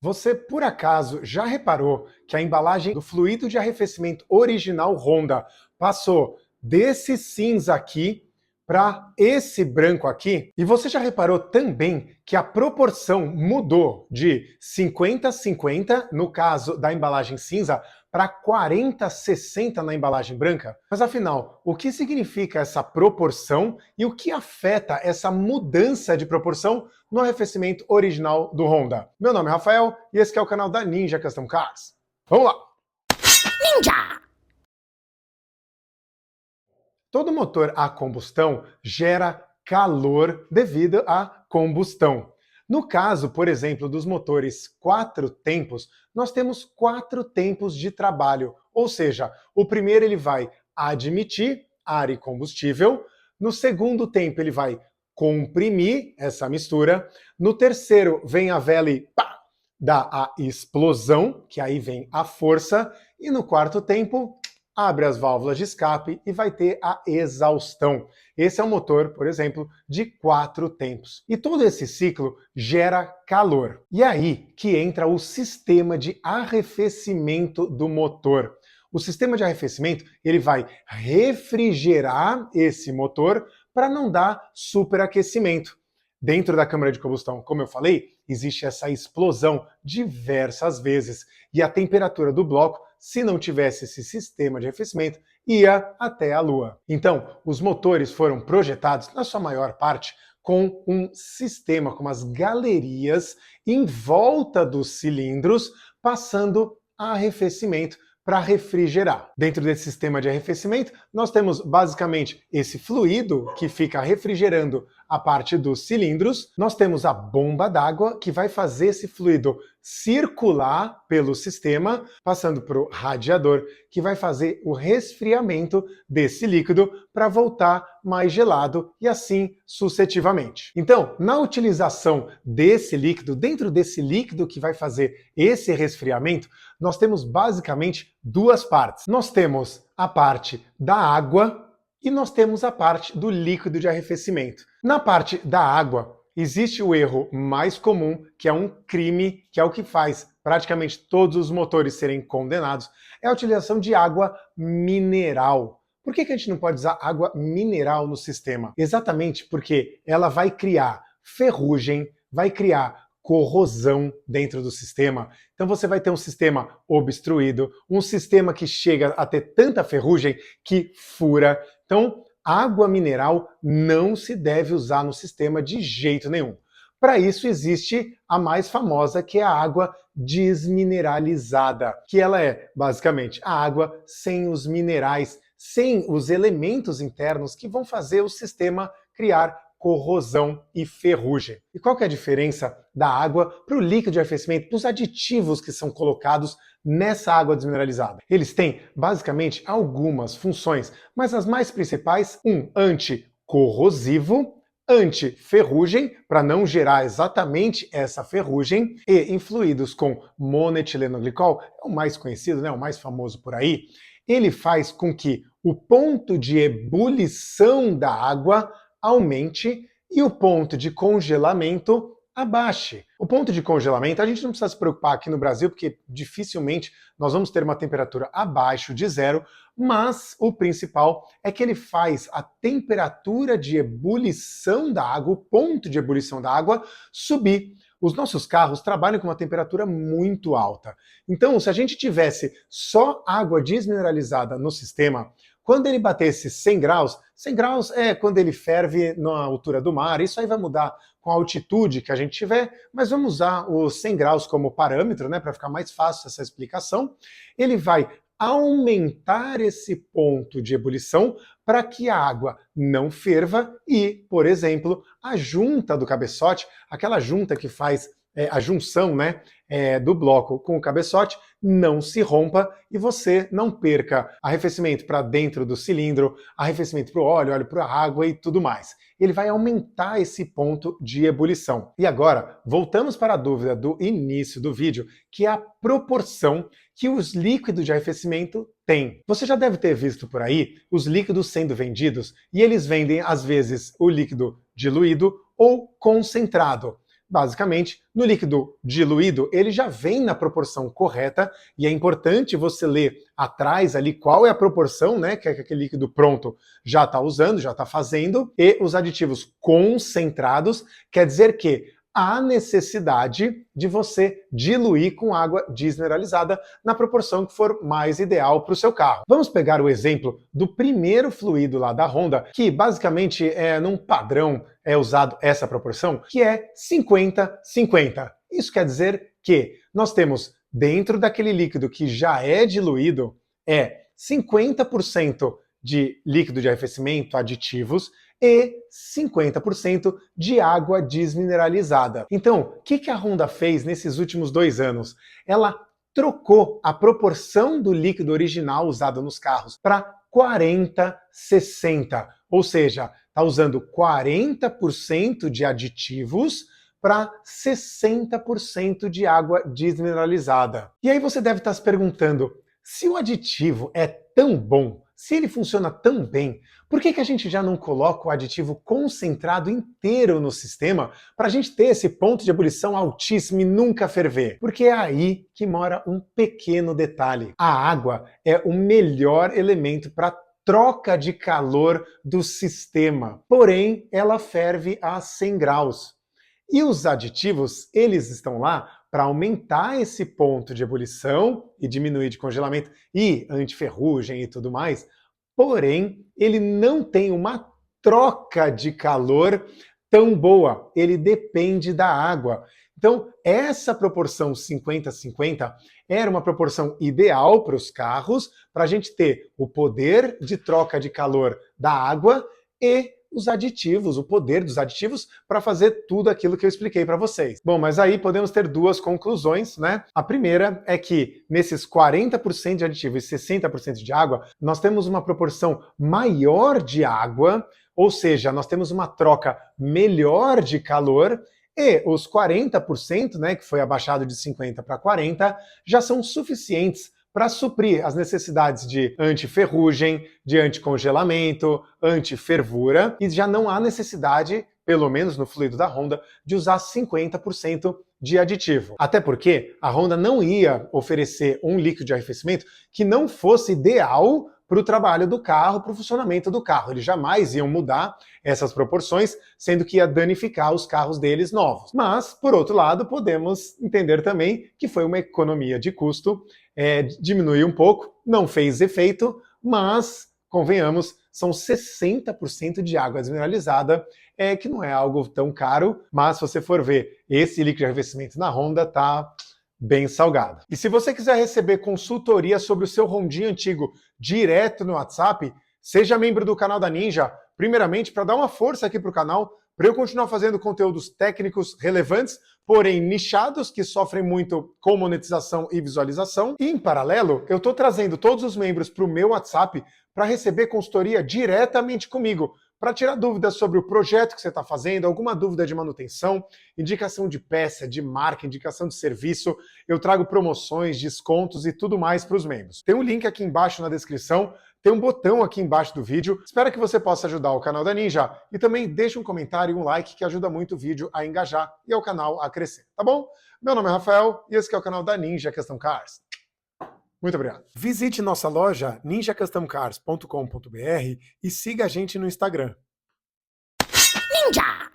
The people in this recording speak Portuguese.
Você, por acaso, já reparou que a embalagem do fluido de arrefecimento original Honda passou desse cinza aqui para esse branco aqui? E você já reparou também que a proporção mudou de 50-50 no caso da embalagem cinza para 40-60 na embalagem branca? Mas afinal, o que significa essa proporção e o que afeta essa mudança de proporção no arrefecimento original do Honda? Meu nome é Rafael e esse é o canal da Ninja Custom Cars. Vamos lá! Ninja! Todo motor a combustão gera calor devido à combustão. No caso, por exemplo, dos motores 4 tempos, nós temos 4 tempos de trabalho, ou seja, o primeiro ele vai admitir ar e combustível, no segundo tempo ele vai comprimir essa mistura, no terceiro vem a vela e pá, dá a explosão, que aí vem a força, e no quarto tempo abre as válvulas de escape e vai ter a exaustão. Esse é um motor, por exemplo, de 4 tempos. E todo esse ciclo gera calor. E aí que entra o sistema de arrefecimento do motor. O sistema de arrefecimento ele vai refrigerar esse motor para não dar superaquecimento. Dentro da câmara de combustão, como eu falei, existe essa explosão diversas vezes e a temperatura do bloco, se não tivesse esse sistema de arrefecimento, ia até a Lua. Então, os motores foram projetados, na sua maior parte, com um sistema, com umas galerias em volta dos cilindros, passando arrefecimento para refrigerar. Dentro desse sistema de arrefecimento, nós temos basicamente esse fluido que fica refrigerando a parte dos cilindros. Nós temos a bomba d'água que vai fazer esse fluido circular pelo sistema, passando para o radiador, que vai fazer o resfriamento desse líquido para voltar mais gelado e assim sucessivamente. Então, na utilização desse líquido, dentro desse líquido que vai fazer esse resfriamento, nós temos basicamente duas partes. Nós temos a parte da água e nós temos a parte do líquido de arrefecimento. Na parte da água, existe o erro mais comum, que é um crime, que é o que faz praticamente todos os motores serem condenados, é a utilização de água mineral. Por que a gente não pode usar água mineral no sistema? Exatamente porque ela vai criar ferrugem, vai criar corrosão dentro do sistema. Então você vai ter um sistema obstruído, um sistema que chega a ter tanta ferrugem que fura. Então, água mineral não se deve usar no sistema de jeito nenhum. Para isso existe a mais famosa, que é a água desmineralizada, que ela é basicamente a água sem os minerais, sem os elementos internos que vão fazer o sistema criar corrosão e ferrugem. E qual que é a diferença da água para o líquido de arrefecimento, para os aditivos que são colocados nessa água desmineralizada? Eles têm, basicamente, algumas funções, mas as mais principais, anticorrosivo, anti-ferrugem, para não gerar exatamente essa ferrugem, e em fluidos com monetilenoglicol, é o mais conhecido, né, o mais famoso por aí, ele faz com que o ponto de ebulição da água aumente e o ponto de congelamento abaixe. O ponto de congelamento, a gente não precisa se preocupar aqui no Brasil, porque dificilmente nós vamos ter uma temperatura abaixo de zero, mas o principal é que ele faz a temperatura de ebulição da água, o ponto de ebulição da água, subir. Os nossos carros trabalham com uma temperatura muito alta. Então, se a gente tivesse só água desmineralizada no sistema, quando ele batesse 100 graus é quando ele ferve na altura do mar, isso aí vai mudar com a altitude que a gente tiver, mas vamos usar os 100 graus como parâmetro, né, para ficar mais fácil essa explicação. Ele vai aumentar esse ponto de ebulição para que a água não ferva e, por exemplo, a junta do cabeçote, aquela junta que faz a junção, né, do bloco com o cabeçote, não se rompa e você não perca arrefecimento para dentro do cilindro, arrefecimento para o óleo para a água e tudo mais. Ele vai aumentar esse ponto de ebulição. E agora, voltamos para a dúvida do início do vídeo, que é a proporção que os líquidos de arrefecimento têm. Você já deve ter visto por aí os líquidos sendo vendidos e eles vendem, às vezes, o líquido diluído ou concentrado. basicamente, no líquido diluído, ele já vem na proporção correta, e é importante você ler atrás ali qual é a proporção, né, que aquele líquido pronto já está usando, já está fazendo, e os aditivos concentrados quer dizer que há necessidade de você diluir com água desmineralizada na proporção que for mais ideal para o seu carro. Vamos pegar o exemplo do primeiro fluido lá da Honda, que basicamente num padrão é usado essa proporção, que é 50-50. Isso quer dizer que nós temos dentro daquele líquido que já é diluído, 50% de líquido de arrefecimento, aditivos, e 50% de água desmineralizada. Então, o que a Honda fez nesses últimos 2 anos? Ela trocou a proporção do líquido original usado nos carros para 40-60, ou seja, está usando 40% de aditivos para 60% de água desmineralizada. E aí você deve estar se perguntando, se o aditivo é tão bom, se ele funciona tão bem, por que a gente já não coloca o aditivo concentrado inteiro no sistema para a gente ter esse ponto de ebulição altíssimo e nunca ferver? Porque é aí que mora um pequeno detalhe. A água é o melhor elemento para troca de calor do sistema, porém ela ferve a 100 graus. E os aditivos, eles estão lá para aumentar esse ponto de ebulição e diminuir de congelamento e antiferrugem e tudo mais, porém, ele não tem uma troca de calor tão boa, ele depende da água. Então, essa proporção 50-50 era uma proporção ideal para os carros, para a gente ter o poder de troca de calor da água e os aditivos, o poder dos aditivos para fazer tudo aquilo que eu expliquei para vocês. Bom, mas aí podemos ter duas conclusões, né? A primeira é que nesses 40% de aditivo e 60% de água, nós temos uma proporção maior de água, ou seja, nós temos uma troca melhor de calor, e os 40%, né, que foi abaixado de 50 para 40, já são suficientes para suprir as necessidades de antiferrugem, de anticongelamento, antifervura, e já não há necessidade, pelo menos no fluido da Honda, de usar 50% de aditivo. Até porque a Honda não ia oferecer um líquido de arrefecimento que não fosse ideal para o trabalho do carro, para o funcionamento do carro. Eles jamais iam mudar essas proporções, sendo que ia danificar os carros deles novos. Mas, por outro lado, podemos entender também que foi uma economia de custo, diminuiu um pouco, não fez efeito, mas, convenhamos, são 60% de água desmineralizada, que não é algo tão caro, mas se você for ver esse líquido de arrefecimento na Honda, tá bem salgado. E se você quiser receber consultoria sobre o seu Hondinha antigo direto no WhatsApp, seja membro do canal da Ninja, primeiramente para dar uma força aqui para o canal, para eu continuar fazendo conteúdos técnicos relevantes, porém nichados, que sofrem muito com monetização e visualização. E em paralelo, eu estou trazendo todos os membros para o meu WhatsApp para receber consultoria diretamente comigo, para tirar dúvidas sobre o projeto que você está fazendo, alguma dúvida de manutenção, indicação de peça, de marca, indicação de serviço. Eu trago promoções, descontos e tudo mais para os membros. Tem um link aqui embaixo na descrição, tem um botão aqui embaixo do vídeo. Espero que você possa ajudar o canal da Ninja e também deixe um comentário e um like que ajuda muito o vídeo a engajar e o canal a crescer, tá bom? Meu nome é Rafael e esse aqui é o canal da Ninja Custom Cars. Muito obrigado. Visite nossa loja ninjacustomcars.com.br e siga a gente no Instagram. Ninja!